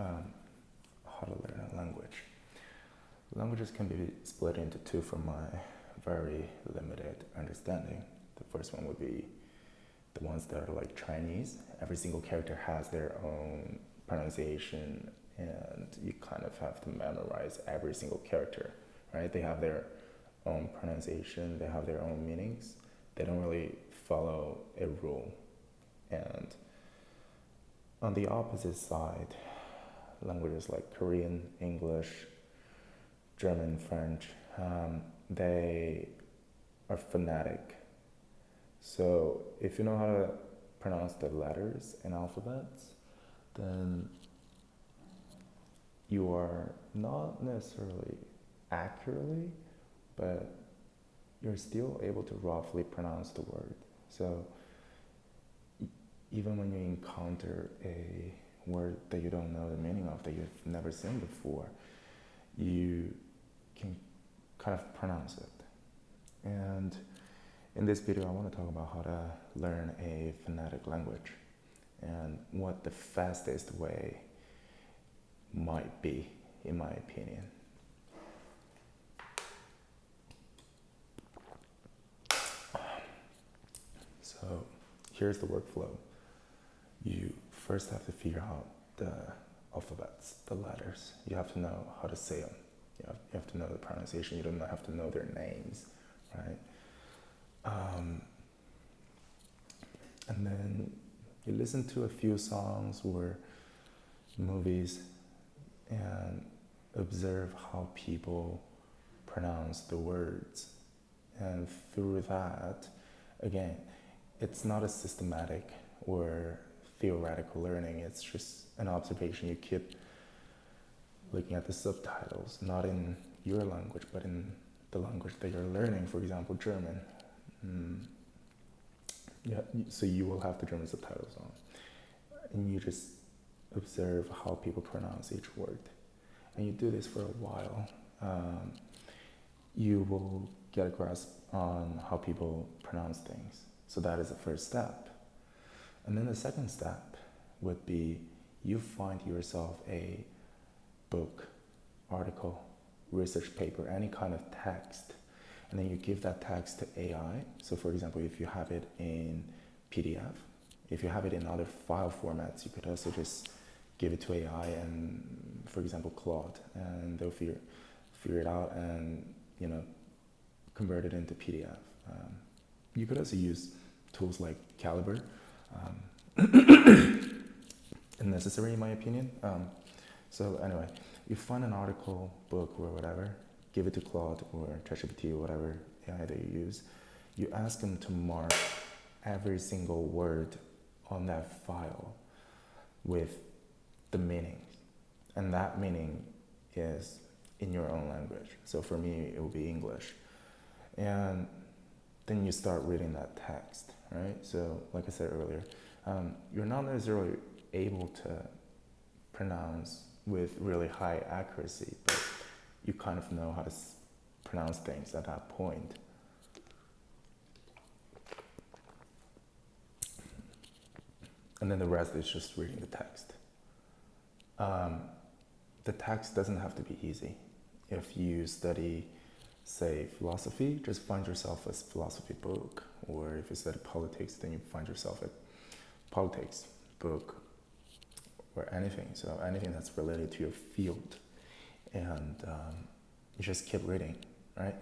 um, how to learn a language. Languages can be split into two from my very limited understanding. The first one would be the ones that are like Chinese. Every single character has their own pronunciation, and you kind of have to memorize every single character, right? They have their own pronunciation, they have their own meanings. They don't really follow a rule. And on the opposite side, languages like Korean, English, German, French, they are phonetic. So if you know how to pronounce the letters and alphabets, then you are not necessarily accurately, but you're still able to roughly pronounce the word. So even when you encounter a word that you don't know the meaning of, that you've never seen before, you can kind of pronounce it. And in this video, I want to talk about how to learn a phonetic language and what the fastest way might be, in my opinion. So here's the workflow. You first have to figure out the alphabets, the letters. You have to know how to say them. You have to know the pronunciation. You don't have to know their names, right? And then you listen to a few songs or movies and observe how people pronounce the words. And through that, again, it's not a systematic or theoretical learning. It's just an observation. You keep looking at the subtitles, not in your language, but in the language that you're learning. For example, German. Yeah, so you will have the German subtitles on, and you just observe how people pronounce each word, and you do this for a while. You will get a grasp on how people pronounce things. So that is the first step. And then the second step would be you find yourself a book, article, research paper, any kind of text, and then you give that text to AI. So for example, if you have it in PDF, if you have it in other file formats, you could also just give it to AI and, for example, Claude, and they'll figure it out and, convert it into PDF. You could also use tools like Calibre, unnecessary in my opinion. So anyway, you find an article, book, or whatever, give it to Claude or ChatGPT or whatever AI that you use. You ask them to mark every single word on that file with the meaning. And that meaning is in your own language. So for me, it will be English. And then you start reading that text, right? So like I said earlier, you're not necessarily able to pronounce with really high accuracy, but you kind of know how to pronounce things at that point. And then the rest is just reading the text. The text doesn't have to be easy. If you study, say, philosophy, just find yourself a philosophy book. Or if you study politics, then you find yourself a politics book or anything. So anything that's related to your field. And you just keep reading, right?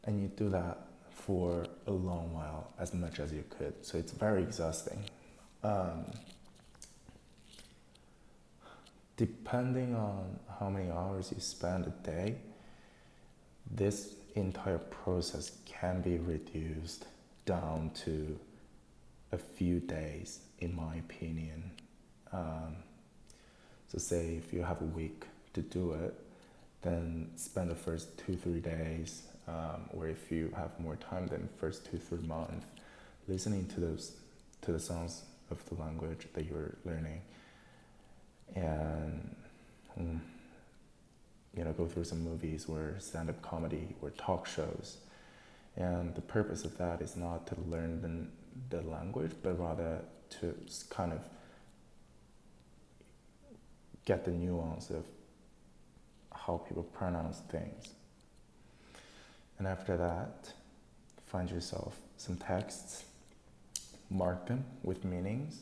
And you do that for a long while, as much as you could. So it's very exhausting. Depending on how many hours you spend a day, this entire process can be reduced down to a few days, in my opinion. So say if you have a week to do it, then spend the first 2-3 days, or if you have more time, then first 2-3 months, listening to the songs of the language that you're learning, and go through some movies or stand-up comedy or talk shows. And the purpose of that is not to learn the language, but rather to kind of get the nuance of how people pronounce things. And after that, find yourself some texts, mark them with meanings,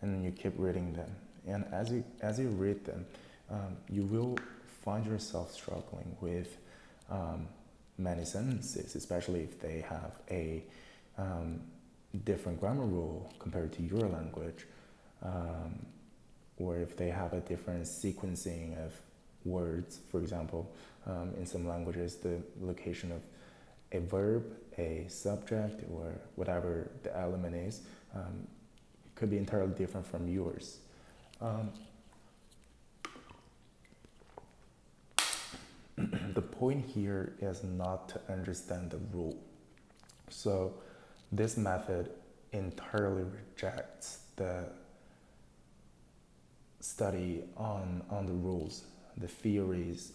and then you keep reading them. And as you read them, you will find yourself struggling with many sentences, especially if they have a different grammar rule compared to your language, or if they have a different sequencing of words. For example, in some languages, the location of a verb, a subject, or whatever the element is, could be entirely different from yours. The point here is not to understand the rule. So this method entirely rejects the study on the rules, the theories,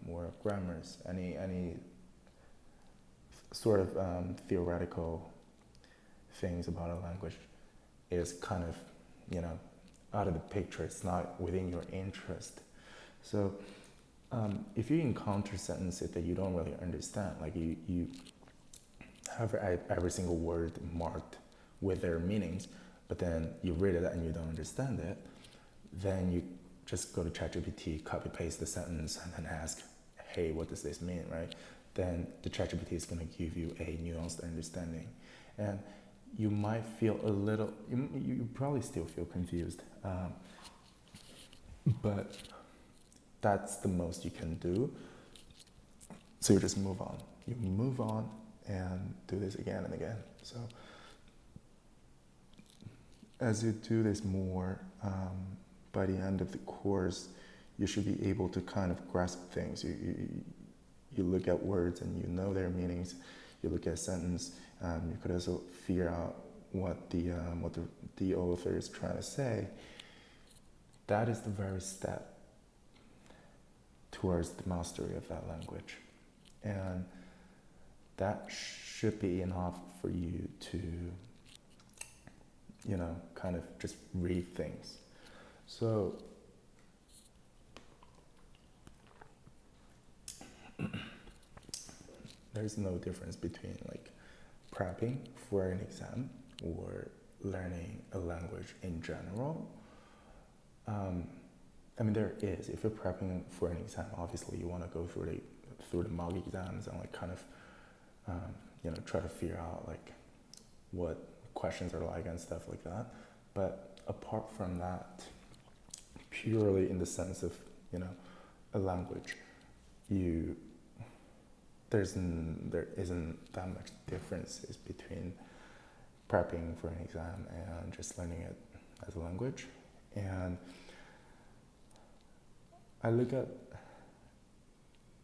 or grammars, any sort of theoretical things about a language is kind of, out of the picture. It's not within your interest. So if you encounter sentences that you don't really understand, like you have every single word marked with their meanings, but then you read it and you don't understand it, then you just go to ChatGPT, copy paste the sentence, and then ask, hey, what does this mean, right? Then the ChatGPT is going to give you a nuanced understanding. And you might feel a little, you probably still feel confused, but that's the most you can do. So you just move on. You move on and do this again and again. So as you do this more, by the end of the course, you should be able to kind of grasp things. You look at words and you know their meanings. You look at a sentence, you could also figure out what the author is trying to say. That is the very step towards the mastery of that language. And that should be enough for you to, kind of just read things. So there's no difference between like prepping for an exam or learning a language in general. There is. If you're prepping for an exam, obviously you want to go through the mock exams and like kind of, try to figure out like what questions are like and stuff like that. But apart from that, purely in the sense of, a language, there isn't that much differences between prepping for an exam and just learning it as a language. And I look at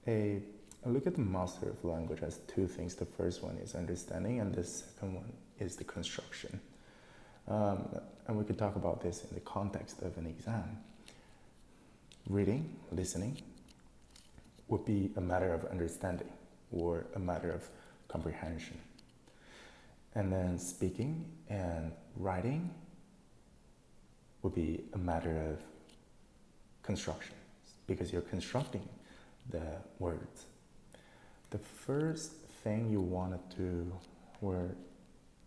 the mastery of language as two things. The first one is understanding, and the second one is the construction. And we could talk about this in the context of an exam. Reading, listening would be a matter of understanding or a matter of comprehension. And then speaking and writing would be a matter of construction, because you're constructing the words. The first thing you want to do, or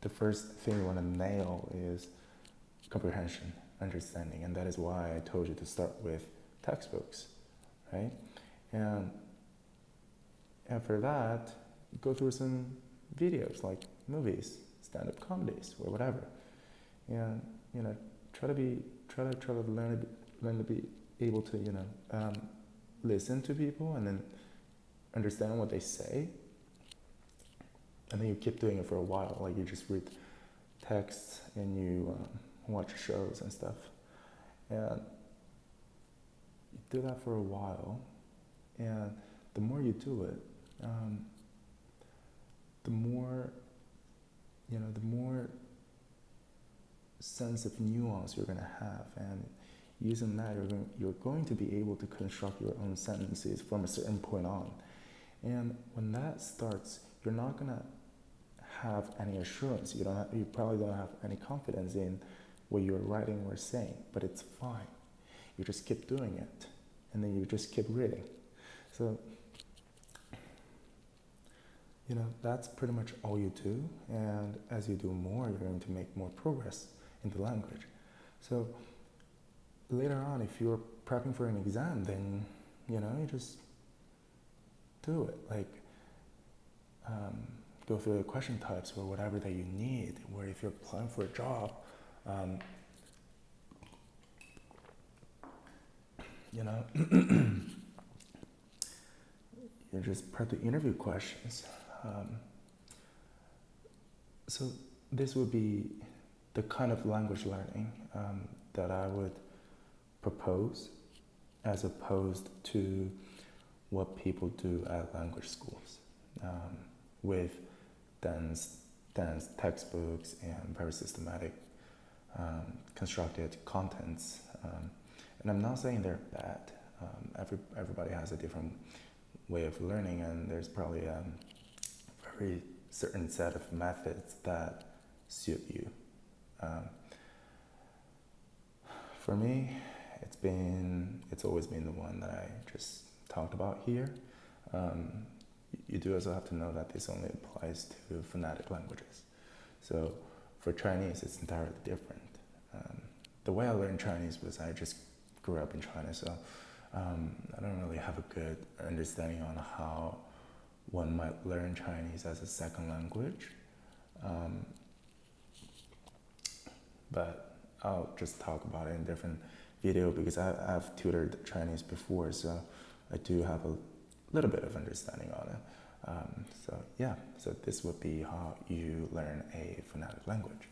the first thing you want to nail, is comprehension, understanding. And that is why I told you to start with textbooks, right? And after that, go through some videos like movies, stand-up comedies, or whatever. And try to learn to be able to listen to people and then understand what they say. And then you keep doing it for a while. Like you just read texts and you watch shows and stuff. And you do that for a while, and the more you do it, the more sense of nuance you're going to have, and using that, you're going to be able to construct your own sentences from a certain point on. And when that starts, you're not going to have any assurance. You probably don't have any confidence in what you're writing or saying, but it's fine. You just keep doing it, and then you just keep reading. So, that's pretty much all you do. And as you do more, you're going to make more progress in the language. So later on, if you're prepping for an exam, then, you just do it. Like, go through the question types or whatever that you need. Or if you're applying for a job, you just prep the interview questions. So this would be the kind of language learning that I would propose, as opposed to what people do at language schools with dense textbooks and very systematic constructed contents. And I'm not saying they're bad. Everybody has a different way of learning, and there's probably a very certain set of methods that suit you. For me, it's always been the one that I just talked about here. You do also have to know that this only applies to phonetic languages. So for Chinese, it's entirely different. The way I learned Chinese was I just grew up in China, so I don't really have a good understanding on how one might learn Chinese as a second language. But I'll just talk about it in a different video because I've tutored Chinese before, so I do have a little bit of understanding on it. So this would be how you learn a phonetic language.